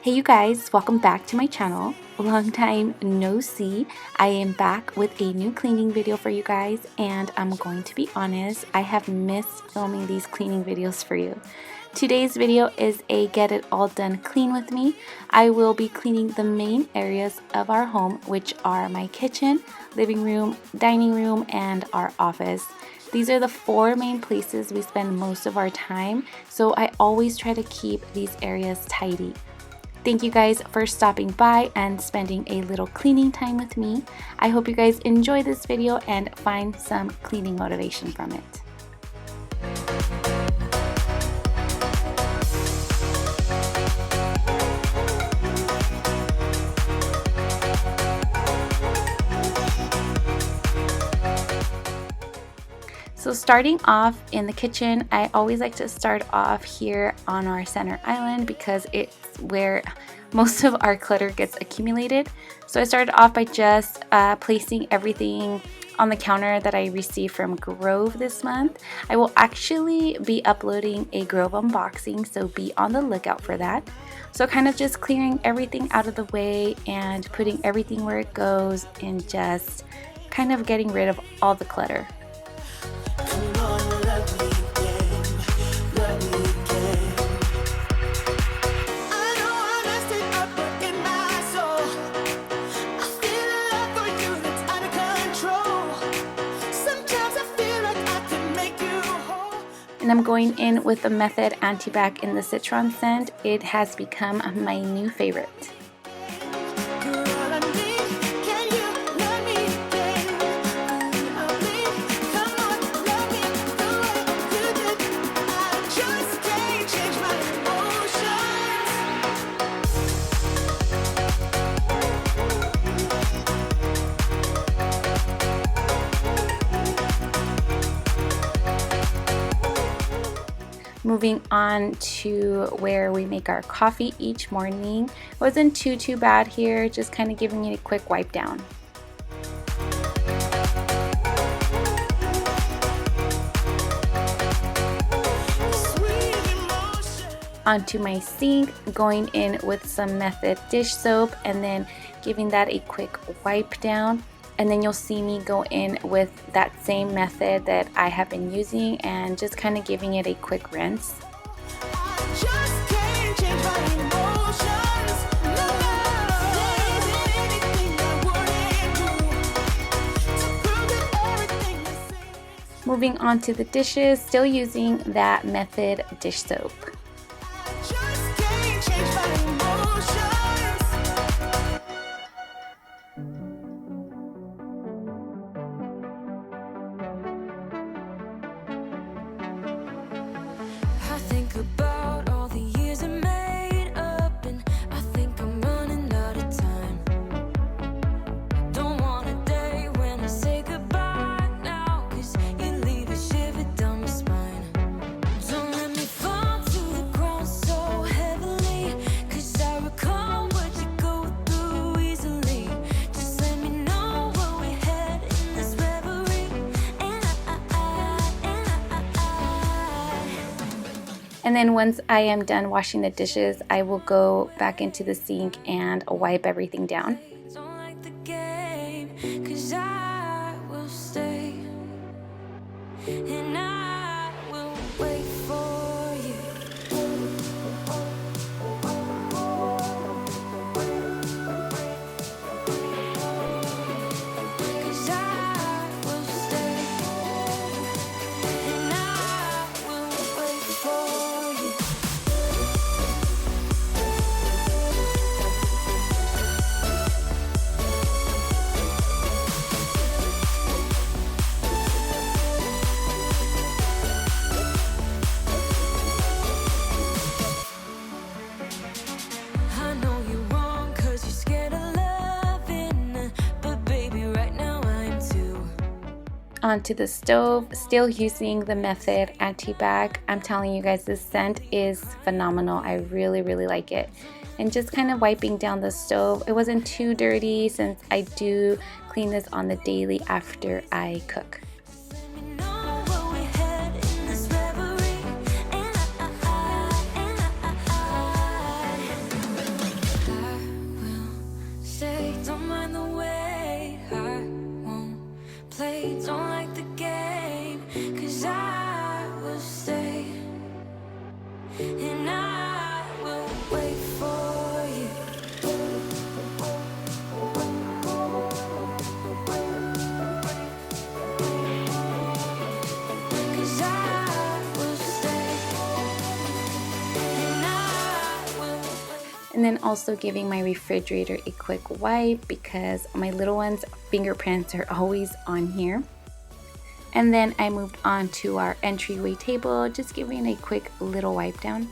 Hey you guys, welcome back to my channel. Long time no see. I am back with a new cleaning video for you guys, and I'm going to be honest, I have missed filming these cleaning videos for you. Today's video is a get it all done clean with me. I will be cleaning the main areas of our home, which are my kitchen, living room, dining room, and our office. These are the four main places we spend most of our time, so I always try to keep these areas tidy. Thank you guys for stopping by and spending a little cleaning time with me. I hope you guys enjoy this video and find some cleaning motivation from it. So starting off in the kitchen, I always like to start off here on our center island because it's where most of our clutter gets accumulated. So I started off by just placing everything on the counter that I received from Grove this month. I will actually be uploading a Grove unboxing, so be on the lookout for that. So kind of just clearing everything out of the way and putting everything where it goes and just kind of getting rid of all the clutter. And I'm going in with the Method Antibac in the citron scent. It has become my new favorite. Moving on to where we make our coffee each morning. It wasn't too bad here, just kind of giving it a quick wipe down. Onto my sink, going in with some Method dish soap and then giving that a quick wipe down. And then you'll see me go in with that same method that I have been using and just kind of giving it a quick rinse. Moving on to the dishes, still using that Method dish soap. And then once I am done washing the dishes, I will go back into the sink and wipe everything down. Onto the stove, still using the Method Antibac. I'm telling you guys, this scent is phenomenal. I really like it. And just kind of wiping down the stove. It wasn't too dirty since I do clean this on the daily after I cook. And then also giving my refrigerator a quick wipe because my little one's fingerprints are always on here. And then I moved on to our entryway table, just giving a quick little wipe down.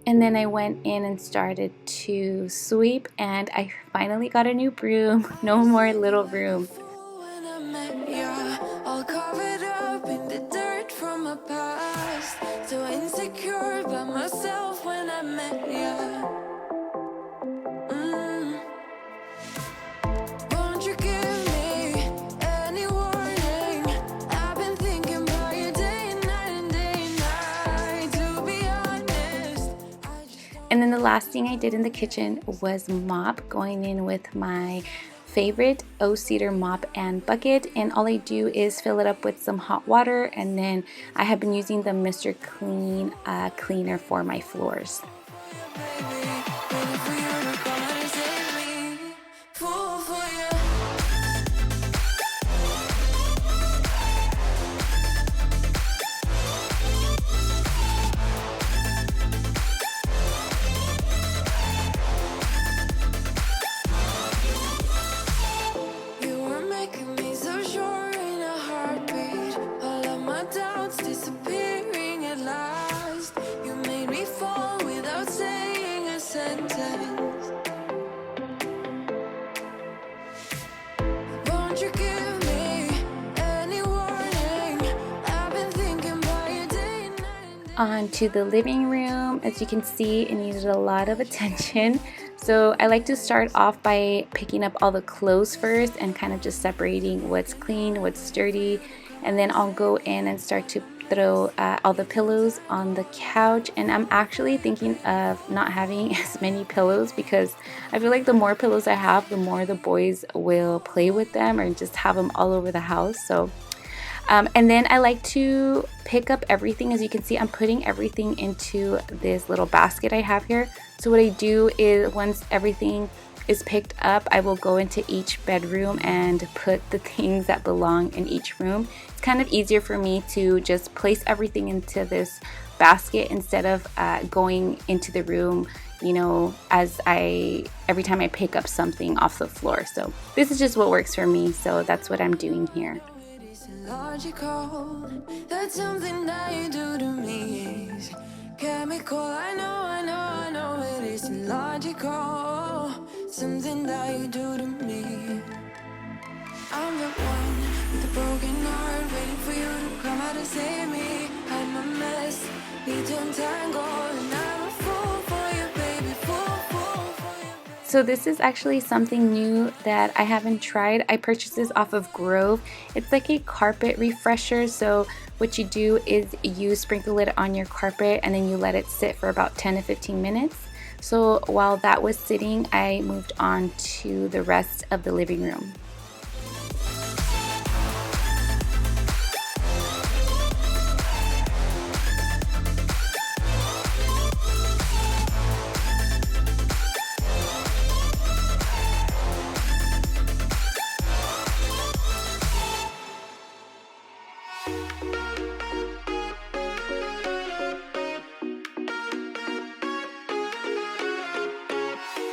And then I went in and started to sweep, and I finally got a new broom. No more little broom. All covered up in the dirt from my past. So insecure by myself when I met you. Won't you give me any warning? I've been thinking about you day and night, to be honest. And then the last thing I did in the kitchen was mop, going in with my favorite O-Cedar mop and bucket, and all I do is fill it up with some hot water, and then I have been using the Mr. Clean cleaner for my floors. Disappearing at last. You made me fall without saying a sentence. Won't you give me any warning? I've been thinking about you day and night. On to the living room. As you can see, it needed a lot of attention. So I like to start off by picking up all the clothes first and kind of just separating what's clean, what's dirty, and then I'll go in and start to throw all the pillows on the couch. And I'm actually thinking of not having as many pillows because I feel like the more pillows I have, the more the boys will play with them or just have them all over the house. So and then I like to pick up everything. As you can see, I'm putting everything into this little basket I have here. So what I do is once everything is picked up, I will go into each bedroom and put the things that belong in each room. It's kind of easier for me to just place everything into this basket instead of going into the room, you know, every time I pick up something off the floor. So this is just what works for me, so that's what I'm doing here. Logical, that's something that you do to me is chemical. I know it isn't logical. Something that you do to me. I'm the one with a broken heart, waiting for you to come out and save me. I'm a mess, need to untangle, and I'm a fool for you, baby, fool for you. So this is actually something new that I haven't tried. I purchased this off of Grove. It's like a carpet refresher. So what you do is you sprinkle it on your carpet and then you let it sit for about 10 to 15 minutes. So while that was sitting, I moved on to the rest of the living room.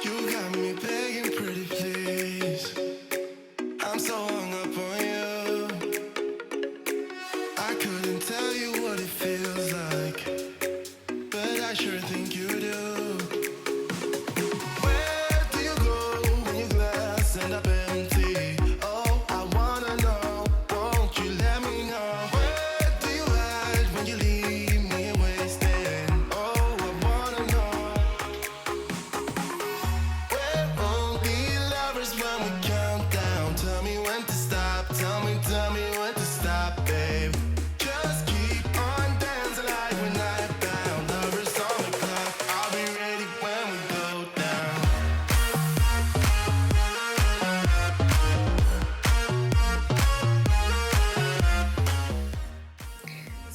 You got me begging, pretty please.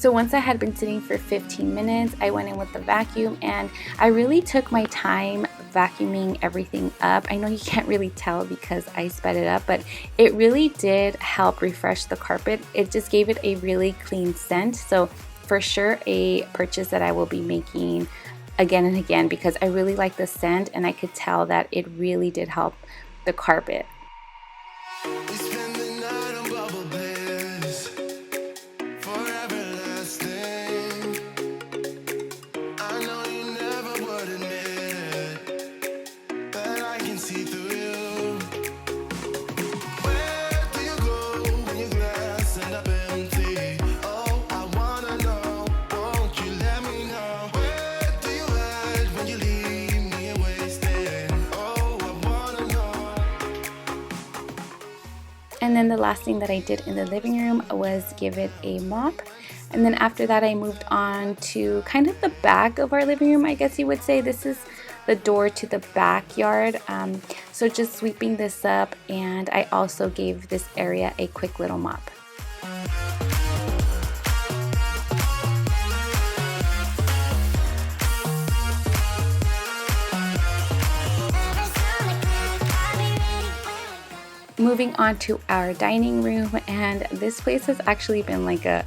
So once I had been sitting for 15 minutes, I went in with the vacuum and I really took my time vacuuming everything up. I know you can't really tell because I sped it up, but it really did help refresh the carpet. It just gave it a really clean scent. So for sure a purchase that I will be making again and again because I really like the scent and I could tell that it really did help the carpet. And then the last thing that I did in the living room was give it a mop. And then after that I moved on to kind of the back of our living room, I guess you would say. This is the door to the backyard. So just sweeping this up, and I also gave this area a quick little mop. Moving on to our dining room, and this place has actually been like a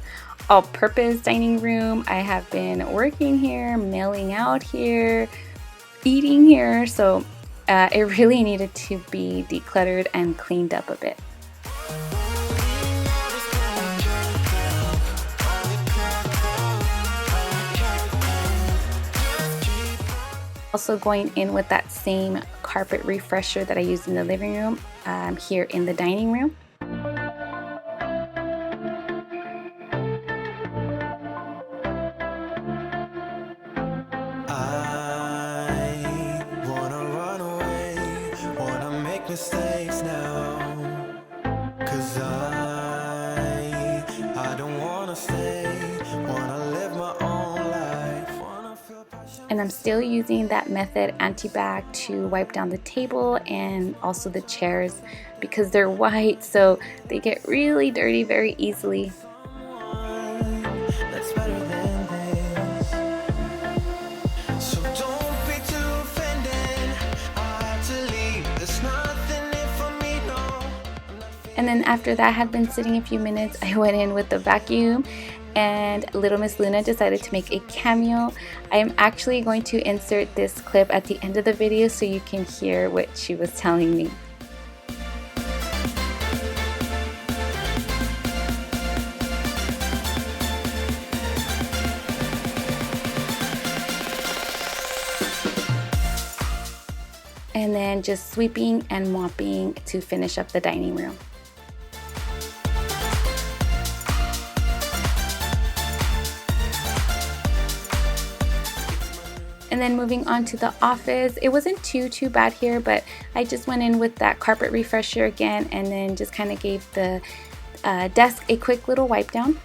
all-purpose dining room. I have been working here, mailing out here, eating here, so it really needed to be decluttered and cleaned up a bit. Also going in with that same carpet refresher that I used in the living room, here in the dining room. I wanna run away, wanna make mistakes now, 'cause I don't wanna stay, wanna live my own life, wanna feel passion. And I'm still using that Method anti-bac to wipe down the table and also the chairs because they're white, so they get really dirty very easily. That's better than this. So don't be too offended. I have to leave. There's nothing in for me, no. And then after that had been sitting a few minutes, I went in with the vacuum, and Little Miss Luna decided to make a cameo. I am actually going to insert this clip at the end of the video so you can hear what she was telling me. And then just sweeping and mopping to finish up the dining room. And then moving on to the office, it wasn't too bad here, but I just went in with that carpet refresher again and then just kind of gave the desk a quick little wipe down.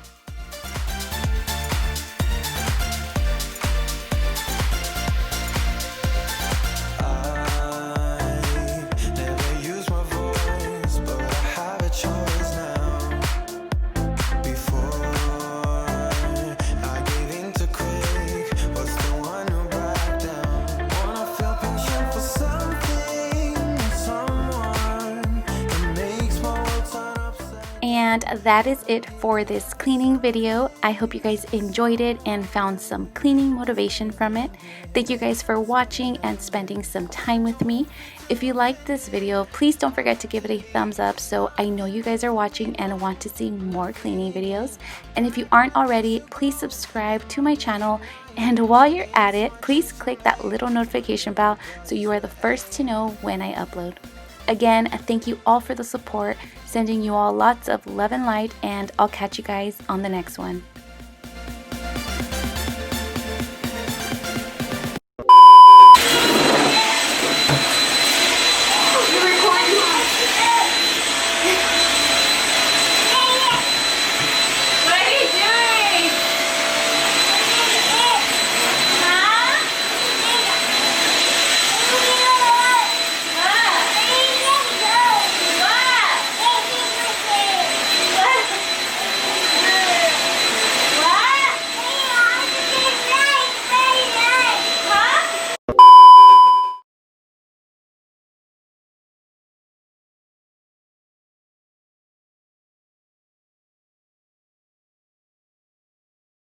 And that is it for this cleaning video. I hope you guys enjoyed it and found some cleaning motivation from it. Thank you guys for watching and spending some time with me. If you liked this video, please don't forget to give it a thumbs up so I know you guys are watching and want to see more cleaning videos. And if you aren't already, please subscribe to my channel. And while you're at it, please click that little notification bell so you are the first to know when I upload. Again, thank you all for the support, sending you all lots of love and light, and I'll catch you guys on the next one.